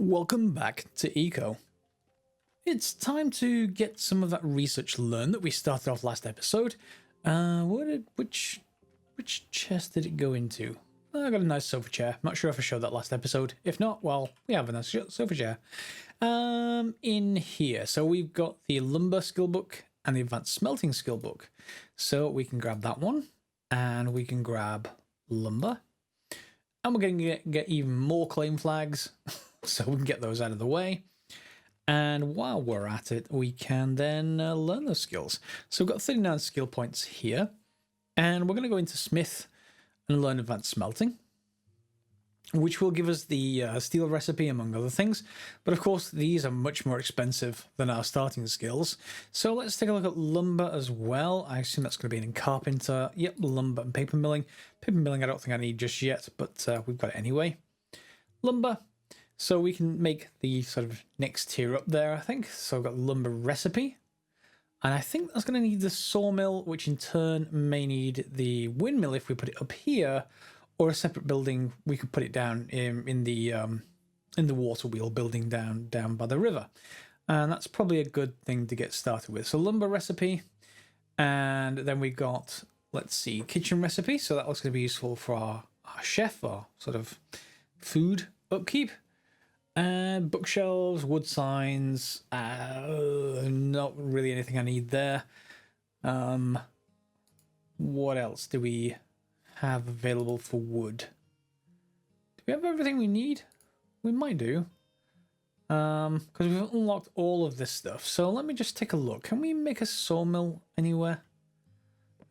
Welcome back to Eco. It's time to get some of that research learned that we started off last episode. Which chest did it go into? I got a nice sofa chair. Not sure if I showed that last episode. If not, well, we have a nice sofa chair. In here, so we've got the lumber skill book and the advanced smelting skill book. So we can grab that one, and we can grab lumber, and we're going to get even more claim flags. So we can get those out of the way. And while we're at it, we can then learn those skills. So we've got 39 skill points here. And we're going to go into Smith and learn advanced smelting, which will give us the steel recipe, among other things. But of course, these are much more expensive than our starting skills. So let's take a look at lumber as well. I assume that's going to be in carpenter. Yep, lumber and paper milling. Paper milling I don't think I need just yet, but we've got it anyway. Lumber. So we can make the sort of next tier up there, I think. So I've got lumber recipe. And I think that's going to need the sawmill, which in turn may need the windmill if we put it up here, or a separate building. We could put it down in the water wheel building down by the river. And that's probably a good thing to get started with. So lumber recipe. And then we got, let's see, kitchen recipe. So that looks going to be useful for our chef, or sort of food upkeep. And bookshelves, wood signs, not really anything I need there. What else do we have available for wood? Do we have everything we need? We might do. Because we've unlocked all of this stuff. So let me just take a look. Can we make a sawmill anywhere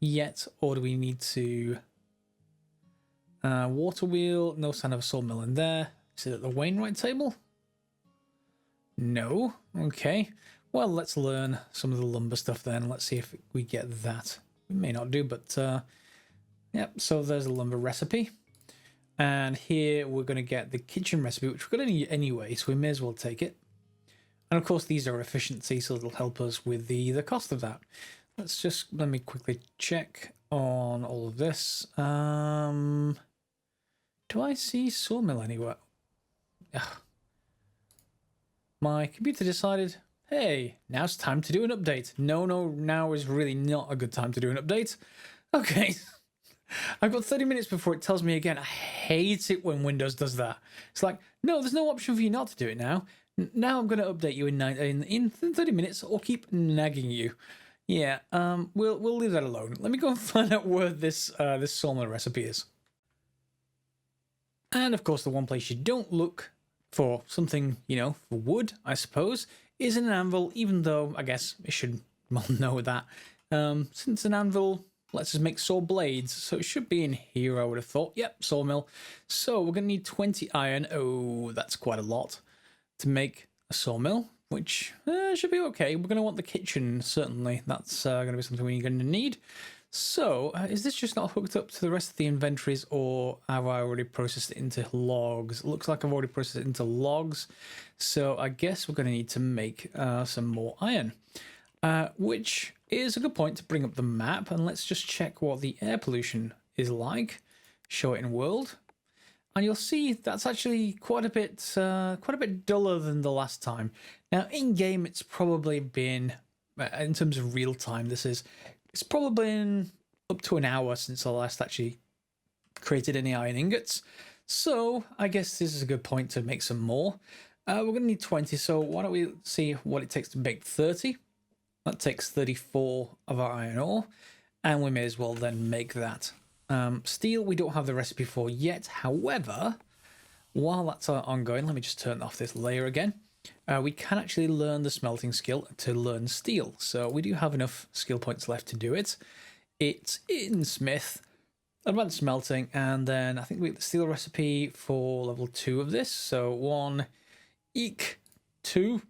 yet? Or do we need to... water wheel, no sign of a sawmill in there. Is it at the Wainwright table? No. Okay. Well, let's learn some of the lumber stuff then. Let's see if we get that. We may not do, but yep. So there's a lumber recipe. And here we're going to get the kitchen recipe, which we're going to need anyway, so we may as well take it. And of course, these are efficiency, so it'll help us with the cost of that. Let me quickly check on all of this. Do I see sawmill anywhere? Ugh. My computer decided, hey, now it's time to do an update. No, now is really not a good time to do an update. Okay. I've got 30 minutes before it tells me again. I hate it when Windows does that. It's like, no, there's no option for you not to do it now. Now I'm going to update you in 30 minutes or keep nagging you. Yeah, we'll leave that alone. Let me go and find out where this sawmill recipe is. And of course, the one place you don't look for something, for wood, I suppose, is an anvil, even though I guess it should well know that. Since an anvil lets us make saw blades, so it should be in here, I would have thought. Yep, sawmill. So we're going to need 20 iron. Oh, that's quite a lot to make a sawmill, which should be okay. We're going to want the kitchen, certainly. That's going to be something we're going to need. So, is this just not hooked up to the rest of the inventories, or have I already processed it into logs? It looks like I've already processed it into logs. So, I guess we're going to need to make some more iron. Which is a good point to bring up the map. And let's just check what the air pollution is like. Show it in world. And you'll see that's actually quite a bit duller than the last time. Now, in-game, it's probably been, in terms of real time, it's probably been up to an hour since I last actually created any iron ingots. So I guess this is a good point to make some more. We're going to need 20, so why don't we see what it takes to make 30. That takes 34 of our iron ore, and we may as well then make that. Steel, we don't have the recipe for yet. However, while that's ongoing, let me just turn off this layer again. We can actually learn the smelting skill to learn steel. So we do have enough skill points left to do it. It's in Smith, advanced smelting, and then I think we get the steel recipe for level 2 of this. So 1, eek, 2.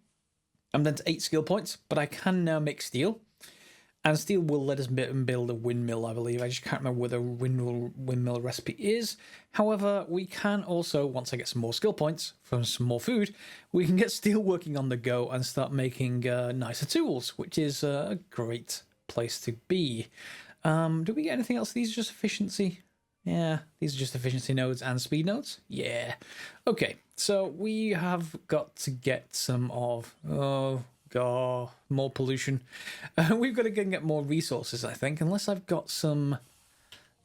I'm then to 8 skill points, but I can now make steel. And steel will let us build a windmill, I believe. I just can't remember where the windmill recipe is. However, we can also, once I get some more skill points from some more food, we can get steel working on the go and start making nicer tools, which is a great place to be. Do we get anything else? These are just efficiency. Yeah, these are just efficiency nodes and speed nodes. Yeah. Okay, so we have got to get some of... Oh, God, more pollution. We've got to go and get more resources, I think, unless I've got some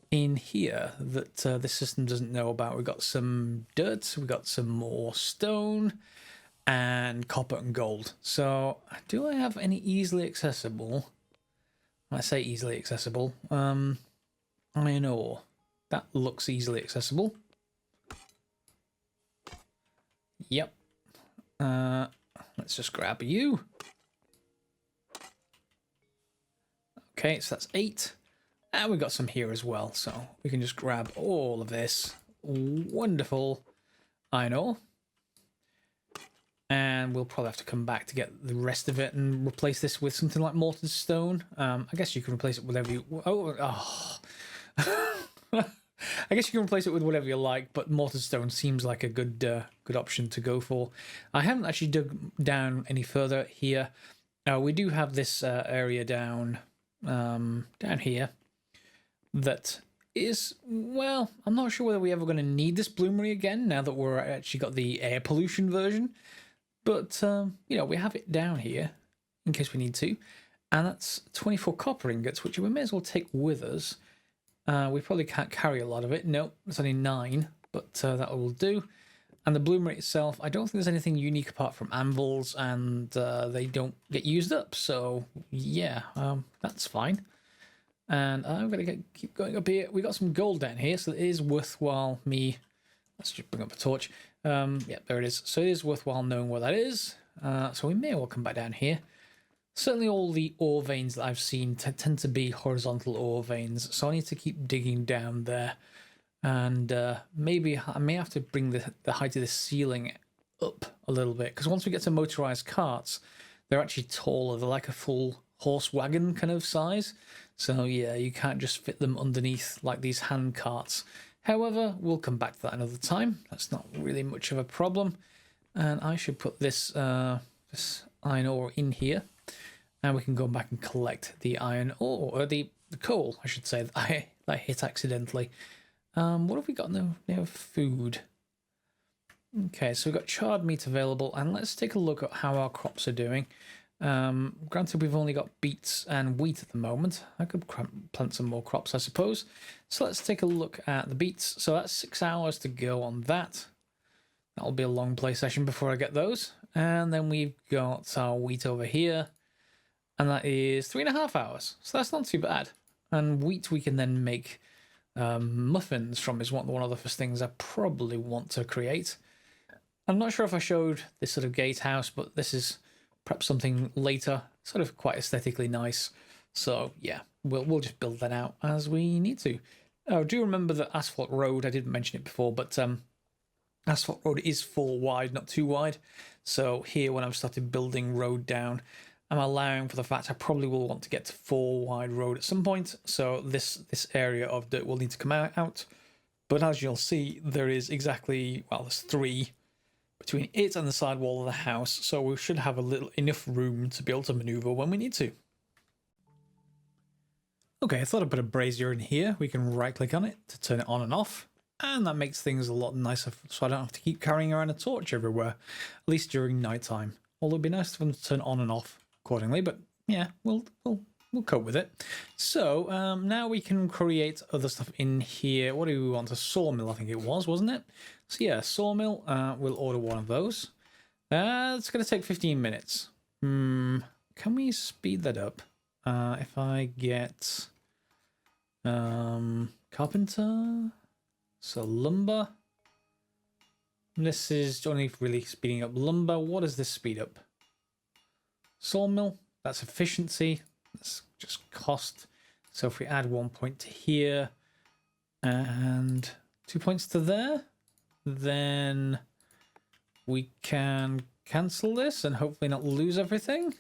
in here that this system doesn't know about. We've got some dirt, we've got some more stone, and copper and gold. So, do I have any easily accessible? When I say easily accessible, iron ore. That looks easily accessible. Yep. Let's just grab you. Okay, so that's 8. And we've got some here as well. So we can just grab all of this wonderful iron ore. And we'll probably have to come back to get the rest of it and replace this with something like mortared stone. I guess you can replace it with whatever you... Oh. I guess you can replace it with whatever you like, but mortared stone seems like a good option to go for. I haven't actually dug down any further here. We do have this area down here that is, well, I'm not sure whether we're ever going to need this bloomery again now that we're actually got the air pollution version. But, you know, we have it down here in case we need to. And that's 24 copper ingots, which we may as well take with us. We probably can't carry a lot of it. No, it's only 9, but that will do. And the bloomery itself, I don't think there's anything unique apart from anvils, and they don't get used up. So, yeah, that's fine. And I'm going to keep going up here. We got some gold down here, so it is worthwhile me... Let's just bring up a torch. Yeah, there it is. So it is worthwhile knowing where that is. So we may well come back down here. Certainly all the ore veins that I've seen tend to be horizontal ore veins, so I need to keep digging down there. And maybe I may have to bring the height of the ceiling up a little bit, because once we get to motorized carts, they're actually taller. They're like a full horse wagon kind of size. So yeah, you can't just fit them underneath like these hand carts. However, we'll come back to that another time. That's not really much of a problem. And I should put this, this iron ore in here. And we can go back and collect the iron ore, or the coal, I should say, that I hit accidentally. What have we got now? We have food. Okay, so we've got charred meat available, and let's take a look at how our crops are doing. Granted, we've only got beets and wheat at the moment. I could plant some more crops, I suppose. So let's take a look at the beets. So that's 6 hours to go on that. That'll be a long play session before I get those. And then we've got our wheat over here. And that is 3.5 hours. So that's not too bad. And wheat we can then make muffins from is one of the first things I probably want to create. I'm not sure if I showed this sort of gatehouse, but this is perhaps something later. Sort of quite aesthetically nice. So yeah, we'll just build that out as we need to. Oh, do remember that asphalt road, I didn't mention it before, but asphalt road is 4 wide, not 2 wide. So here when I've started building road down, I'm allowing for the fact I probably will want to get to 4 wide road at some point. So this area of dirt will need to come out. But as you'll see, there is exactly, well, there's 3 between it and the side wall of the house. So we should have enough room to be able to maneuver when we need to. Okay, I thought I'd put a brazier in here. We can right click on it to turn it on and off. And that makes things a lot nicer so I don't have to keep carrying around a torch everywhere. At least during night time. Although it'd be nice for them to turn on and off accordingly, but yeah, we'll cope with it. So now we can create other stuff in here. What do we want? A sawmill, I think it was, wasn't it? So yeah, sawmill. We'll order one of those. It's going to take 15 minutes. Can we speed that up? If I get carpenter, so lumber. This is only really speeding up lumber. What does this speed up? Sawmill, that's efficiency, that's just cost. So if we add 1 point to here and 2 points to there, then we can cancel this and hopefully not lose everything.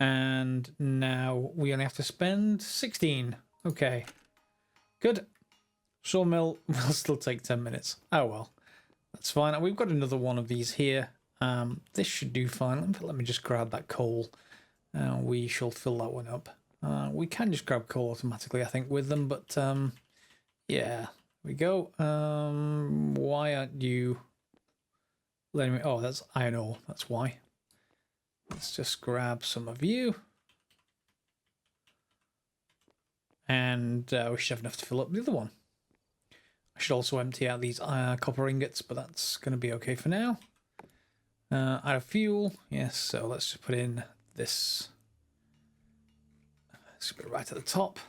And now we only have to spend 16. Okay, good. Sawmill will still take 10 minutes. Oh well, that's fine. We've got another one of these here. This should do fine. Let me just grab that coal. We shall fill that one up. We can just grab coal automatically, I think, with them, but Yeah, there we go. Why aren't you letting me? Oh, that's iron ore. That's why. Let's just grab some of you. And we should have enough to fill up the other one. I should also empty out these copper ingots, but that's going to be okay for now. Out of fuel. Yes, so let's just put in this. Let's put it right at the top.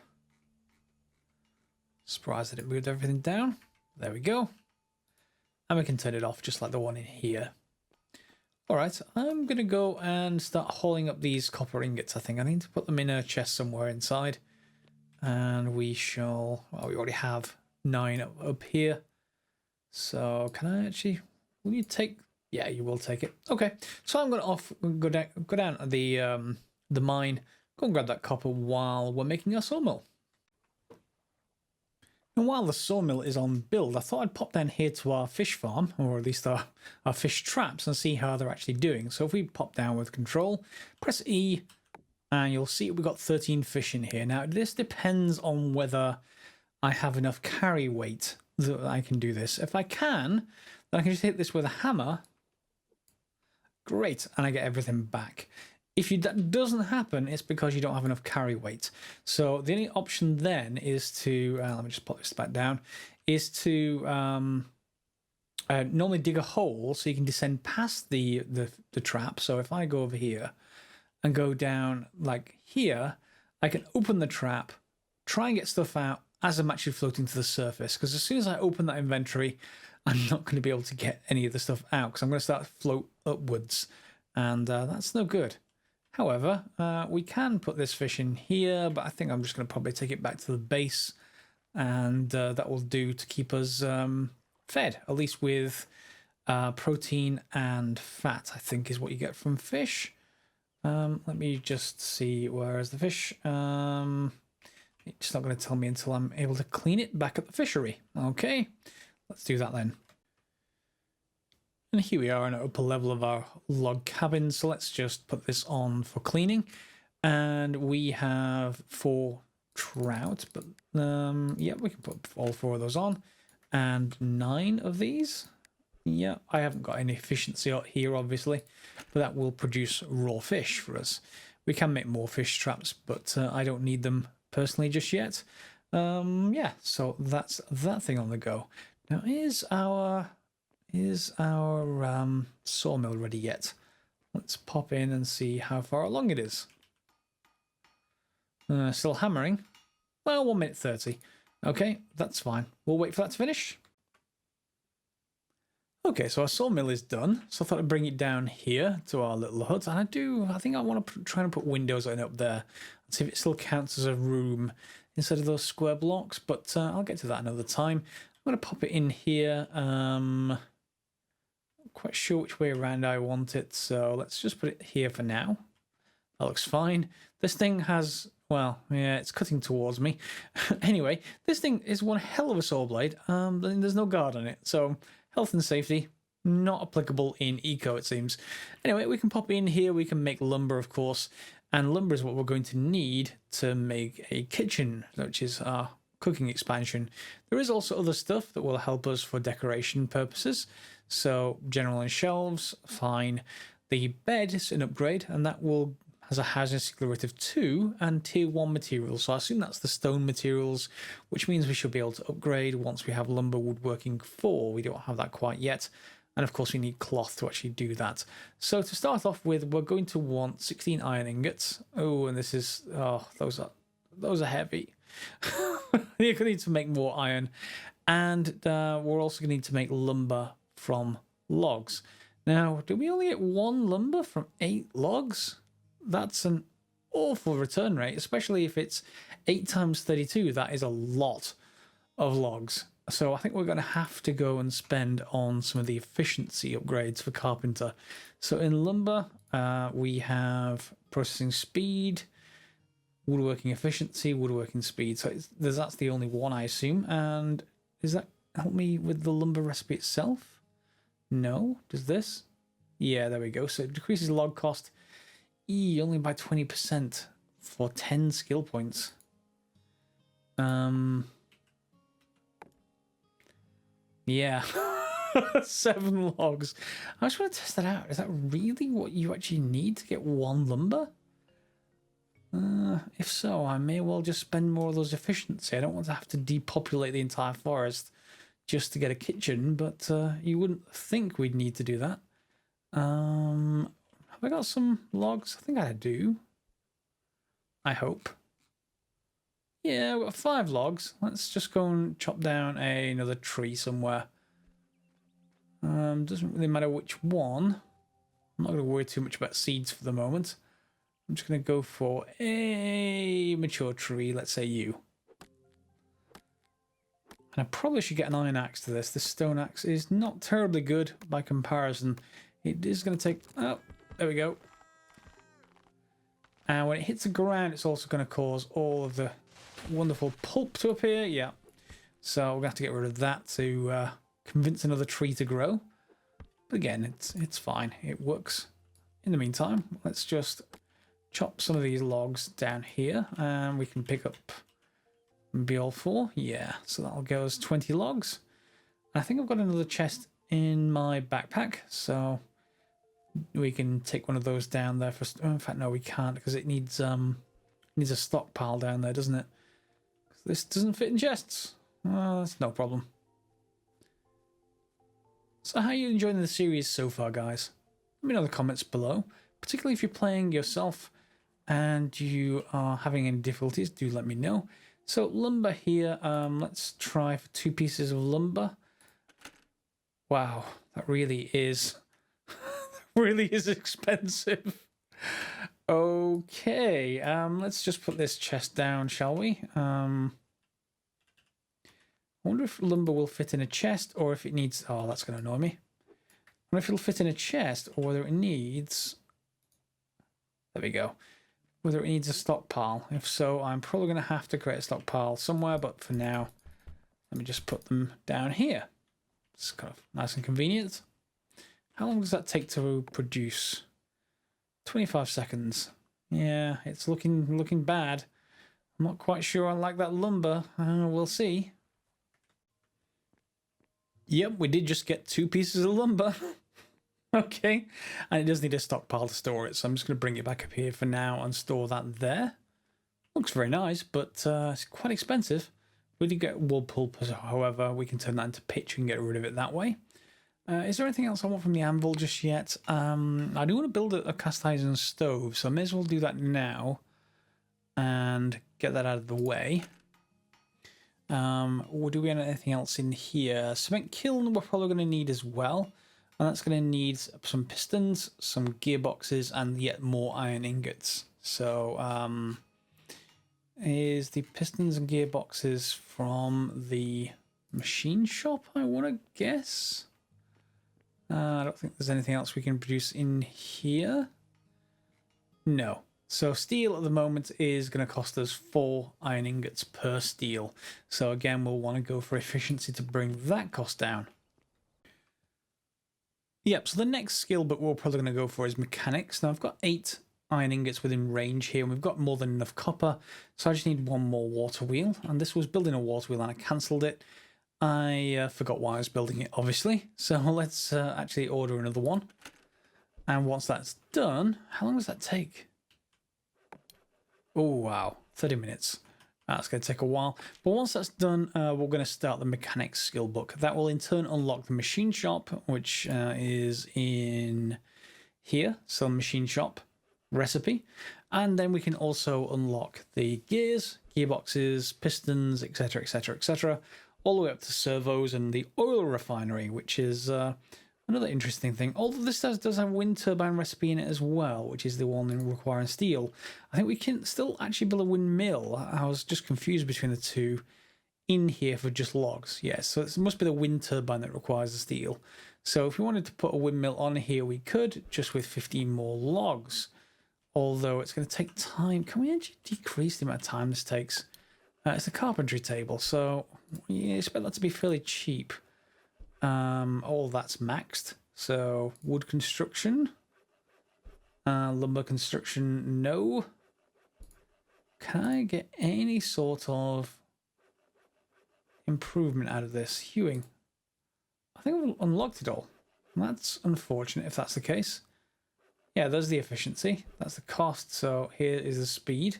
Surprised that it moved everything down. There we go. And we can turn it off just like the one in here. Alright, I'm going to go and start hauling up these copper ingots, I think. I need to put them in a chest somewhere inside. And we shall... Well, we already have 9 up here. So, can I actually... Will you take... Yeah, you will take it. Okay, so I'm going to go down to the mine, go and grab that copper while we're making our sawmill. And while the sawmill is on build, I thought I'd pop down here to our fish farm, or at least our fish traps, and see how they're actually doing. So if we pop down with control, press E, and you'll see we've got 13 fish in here. Now, this depends on whether I have enough carry weight that I can do this. If I can, then I can just hit this with a hammer. Great, and I get everything back. If that doesn't happen, it's because you don't have enough carry weight. So the only option then is to, let me just put this back down, is to normally dig a hole so you can descend past the trap. So if I go over here and go down like here, I can open the trap, try and get stuff out as I'm actually floating to the surface. Because as soon as I open that inventory, I'm not going to be able to get any of the stuff out because I'm going to start to float upwards. And that's no good. However, we can put this fish in here, but I think I'm just going to probably take it back to the base, and that will do to keep us fed, at least with protein and fat, I think is what you get from fish. Let me just see, where is the fish? It's not going to tell me until I'm able to clean it back at the fishery. Okay, let's do that then. And here we are in an upper level of our log cabin. So let's just put this on for cleaning. And we have 4 trout, but yeah, we can put all 4 of those on. And 9 of these. Yeah, I haven't got any efficiency out here, obviously, but that will produce raw fish for us. We can make more fish traps, but I don't need them personally just yet. Yeah, so that's that thing on the go. Now, is our sawmill ready yet? Let's pop in and see how far along it is. Still hammering. Well, 1 minute 30. Okay, that's fine. We'll wait for that to finish. Okay, so our sawmill is done. So I thought I'd bring it down here to our little hut. And I think I want to try and put windows in up there. And see if it still counts as a room instead of those square blocks. But I'll get to that another time. I'm going to pop it in here. Quite sure which way around I want it, so let's just put it here for now. That looks fine. This thing has, well, yeah, it's cutting towards me. Anyway, this thing is one hell of a saw blade. There's no guard on it, so health and safety not applicable in eco, it seems. Anyway, we can pop in here. We can make lumber, of course, and lumber is what we're going to need to make a kitchen, which is our cooking expansion. There is also other stuff that will help us for decoration purposes. So general and shelves, fine. The bed is an upgrade, and that has a hazardous declarative of 2 and tier 1 materials. So I assume that's the stone materials, which means we should be able to upgrade once we have lumber woodworking 4. We don't have that quite yet. And of course we need cloth to actually do that. So to start off with, we're going to want 16 iron ingots. Oh, and this is, oh, those are heavy. You're going to need to make more iron. And we're also going to need to make lumber from logs. Now, do we only get 1 lumber from 8 logs? That's an awful return rate, especially if it's 8 times 32. That is a lot of logs. So I think we're going to have to go and spend on some of the efficiency upgrades for carpenter. So in lumber, we have processing speed, woodworking efficiency, woodworking speed. So that's the only one, I assume. And does that help me with the lumber recipe itself? No. Does this? Yeah, there we go. So it decreases log cost only by 20% for 10 skill points. Yeah. 7 logs. I just want to test that out. Is that really what you actually need to get 1 lumber? If so, I may well just spend more of those efficiency. I don't want to have to depopulate the entire forest just to get a kitchen, but you wouldn't think we'd need to do that. Have I got some logs? I think I do. I hope. Yeah, we've got 5 logs. Let's just go and chop down another tree somewhere. Doesn't really matter which one. I'm not going to worry too much about seeds for the moment. I'm just going to go for a mature tree, let's say you. And I probably should get an iron axe to this. This stone axe is not terribly good by comparison. It is going to take... Oh, there we go. And when it hits the ground, it's also going to cause all of the wonderful pulp to appear. Yeah. So we're going to have to get rid of that to convince another tree to grow. But again, it's fine. It works. In the meantime, let's just chop some of these logs down here. And we can pick up... be all 4. Yeah, so that'll go as 20 logs. I think I've got another chest in my backpack, so we can take one of those down there for... Oh, in fact, no, we can't, because it needs a stockpile down there, doesn't it? This doesn't fit in chests. Well, that's no problem. So how are you enjoying the series so far, guys? Let me know in the comments below, particularly if you're playing yourself and you are having any difficulties, do let me know. So lumber here, let's try for 2 pieces of lumber. Wow, that really is expensive. Okay, let's just put this chest down, shall we? I wonder if lumber will fit in a chest or if it needs... Oh, that's going to annoy me. I wonder if it'll fit in a chest or whether it needs... There we go. Whether it needs a stockpile. If so, I'm probably going to have to create a stockpile somewhere, but for now, let me just put them down here. It's kind of nice and convenient. How long does that take to produce? 25 seconds. Yeah, it's looking bad. I'm not quite sure I like that lumber. We'll see. Yep, we did just get 2 pieces of lumber. Okay, and it does need a stockpile to store it, so I'm just going to bring it back up here for now and store that there. Looks very nice, but it's quite expensive. We did get wood pulp, however, we can turn that into pitch and get rid of it that way. Is there anything else I want from the anvil just yet? I do want to build a cast iron stove, so I may as well do that now and get that out of the way. Or do we have anything else in here? Cement kiln we're probably going to need as well. And that's going to need some pistons, some gearboxes, and yet more iron ingots. So, is the pistons and gearboxes from the machine shop, I want to guess? I don't think there's anything else we can produce in here. No. So steel at the moment is going to cost us 4 iron ingots per steel. So again, we'll want to go for efficiency to bring that cost down. Yep, so the next skill book we're probably going to go for is mechanics. Now I've got 8 iron ingots within range here, and we've got more than enough copper, so I just need 1 more water wheel. And this was building a water wheel and I cancelled it. I forgot why I was building it, obviously. So let's actually order another one. And once that's done, how long does that take? Oh wow, 30 minutes. That's going to take a while. But once that's done, we're going to start the mechanics skill book. That will in turn unlock the machine shop, which is in here. So machine shop recipe. And then we can also unlock the gears, gearboxes, pistons, etc, etc, etc, all the way up to servos and the oil refinery, which is another interesting thing. Although this does have a wind turbine recipe in it as well, which is the one requiring steel. I think we can still actually build a windmill. I was just confused between the two in here for just logs. Yes, so it must be the wind turbine that requires the steel. So if we wanted to put a windmill on here, we could, just with 15 more logs. Although it's going to take time. Can we actually decrease the amount of time this takes? It's a carpentry table, so you expect that to be fairly cheap. All that's maxed. So wood construction, lumber construction, no. Can I get any sort of improvement out of this? Hewing. think we've unlocked it all. That's unfortunate if that's the case. Yeah, there's the efficiency. That's the cost. So here is the speed.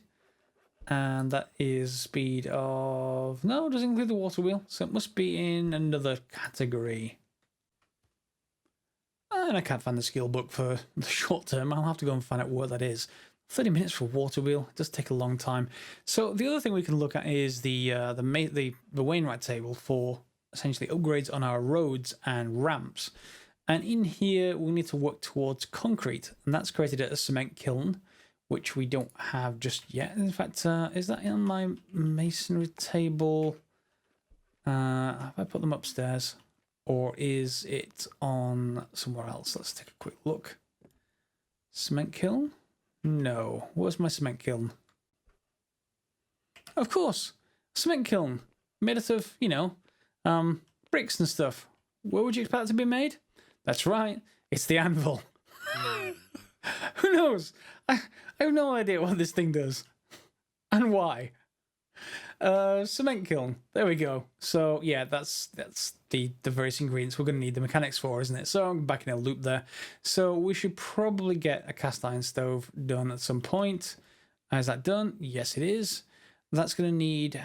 And that is speed of... No, it doesn't include the water wheel. So it must be in another category. And I can't find the skill book for the short term. I'll have to go and find out what that is. 30 minutes for water wheel. It does take a long time. So the other thing we can look at is the Wainwright table for essentially upgrades on our roads and ramps. And in here, we need to work towards concrete. And that's created at a cement kiln, which we don't have just yet. In fact, is that in my masonry table? Have I put them upstairs? Or is it on somewhere else? Let's take a quick look. Cement kiln? No. Where's my cement kiln? Of course. Cement kiln. Made out of, you know, bricks and stuff. Where would you expect it to be made? That's right. It's the anvil. Who knows? I have no idea what this thing does. And why. Cement kiln. There we go. So yeah, that's the various ingredients we're going to need the mechanics for, isn't it? So I'm back in a loop there. So we should probably get a cast iron stove done at some point. Is that done? Yes, it is. That's going to need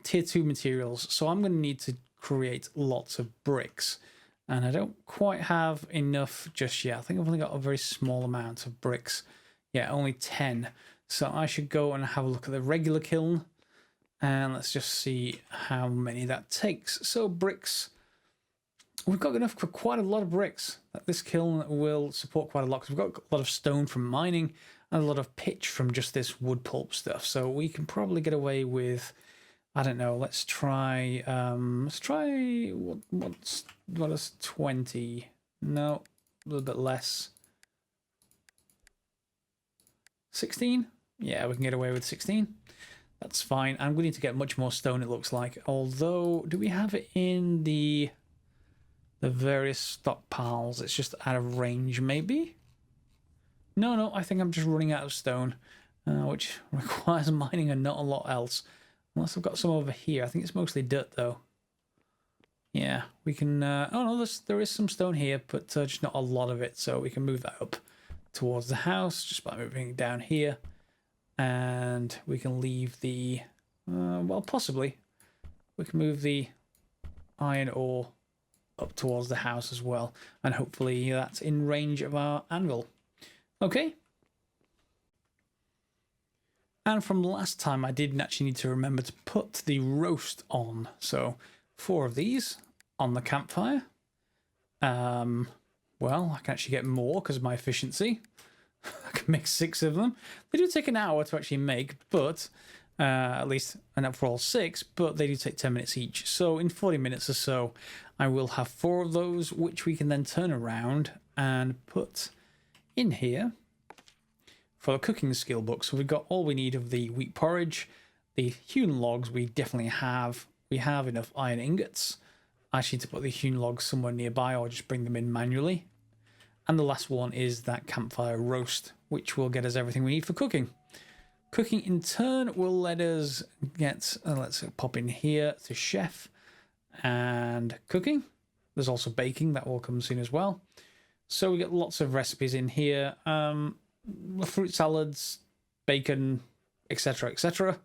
tier 2 materials. So I'm going to need to create lots of bricks. And I don't quite have enough just yet. I think I've only got a very small amount of bricks. Yeah, only 10. So I should go and have a look at the regular kiln. And let's just see how many that takes. So bricks, we've got enough for quite a lot of bricks. This kiln will support quite a lot, because we've got a lot of stone from mining and a lot of pitch from just this wood pulp stuff. So we can probably get away with, I don't know, let's try what is 20? No, a little bit less. 16? Yeah, we can get away with 16. That's fine. And we need to get much more stone, it looks like. Although, do we have it in the various stockpiles? It's just out of range, maybe? No, I think I'm just running out of stone, which requires mining and not a lot else. Unless I've got some over here. I think it's mostly dirt, though. Yeah, we can... oh, no, there is some stone here, but just not a lot of it. So we can move that up towards the house just by moving it down here. And we can leave the... well, possibly. We can move the iron ore up towards the house as well. And hopefully that's in range of our anvil. Okay. And from last time, I didn't actually need to remember to put the roast on. So 4 of these on the campfire. Well, I can actually get more because of my efficiency. I can make 6 of them. They do take an hour to actually make, but at least enough for all 6, but they do take 10 minutes each. So in 40 minutes or so, I will have 4 of those, which we can then turn around and put in here for the cooking skill book. So we've got all we need of the wheat porridge, the hewn logs we definitely have. We have enough iron ingots. I actually need to put the hewn logs somewhere nearby or just bring them in manually. And the last one is that campfire roast, which will get us everything we need for cooking. Cooking in turn will let us get, let's pop in here to chef and cooking. There's also baking, that will come soon as well. So we get lots of recipes in here. Fruit salads, bacon, etc, etc.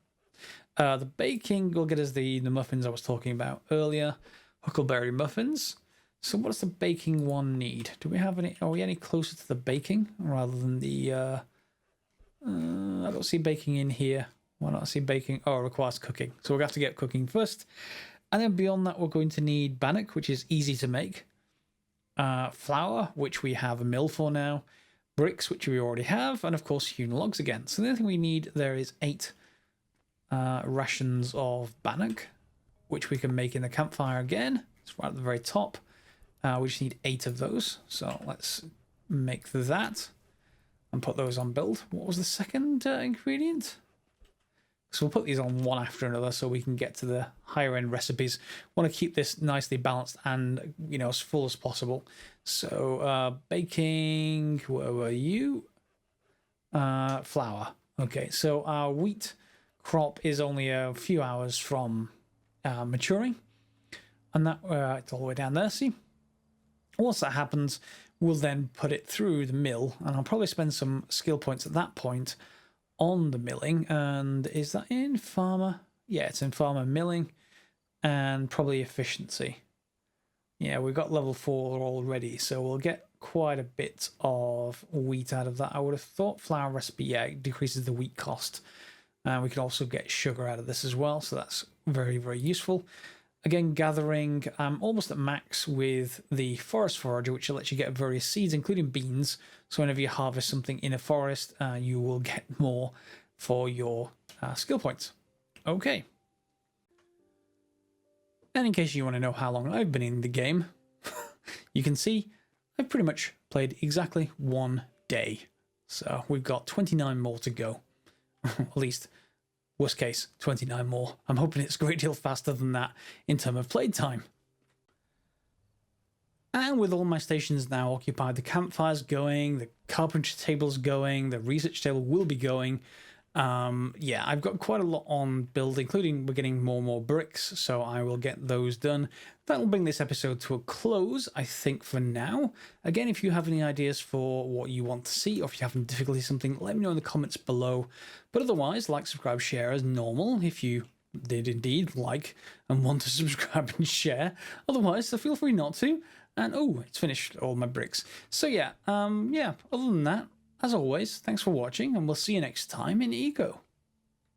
The baking will get us the muffins I was talking about earlier. Huckleberry muffins. So what does the baking one need? Do we have any? Are we any closer to the baking rather than the... I don't see baking in here. Why not see baking? Oh, it requires cooking. So we'll have to get cooking first. And then beyond that, we're going to need bannock, which is easy to make. Flour, which we have a mill for now. Bricks, which we already have. And of course, hewn logs again. So the only thing we need there is 8 rations of bannock, which we can make in the campfire again. It's right at the very top. We just need 8 of those. So let's make that and put those on build. What was the second ingredient? So we'll put these on one after another so we can get to the higher end recipes. Want to keep this nicely balanced and, you know, as full as possible. So baking, where were you? Flour. Okay, so our wheat crop is only a few hours from maturing. And that it's all the way down there, see? Once that happens, we'll then put it through the mill, and I'll probably spend some skill points at that point on the milling. And is that in farmer? Yeah, it's in farmer milling, and probably efficiency. Yeah, we've got level 4 already, so we'll get quite a bit of wheat out of that, I would have thought. Flour recipe, yeah, it decreases the wheat cost. We can also get sugar out of this as well, so that's very, very useful. Again, gathering, I'm almost at max with the forest forager, which will let you get various seeds, including beans. So whenever you harvest something in a forest, you will get more for your skill points. Okay. And in case you want to know how long I've been in the game, you can see I've pretty much played exactly 1 day. So we've got 29 more to go. At least, worst case, 29 more. I'm hoping it's a great deal faster than that in terms of playtime. And with all my stations now occupied, the campfire's going, the carpentry table's going, the research table will be going. Yeah, I've got quite a lot on build, including we're getting more and more bricks, so I will get those done. That will bring this episode to a close, I think, for now. Again, if you have any ideas for what you want to see, or if you're having difficulty with something, let me know in the comments below. But otherwise, like, subscribe, share as normal, if you did indeed like and want to subscribe and share. Otherwise, so feel free not to. And, oh, it's finished all my bricks. So yeah, other than that, as always, thanks for watching, and we'll see you next time in Eco.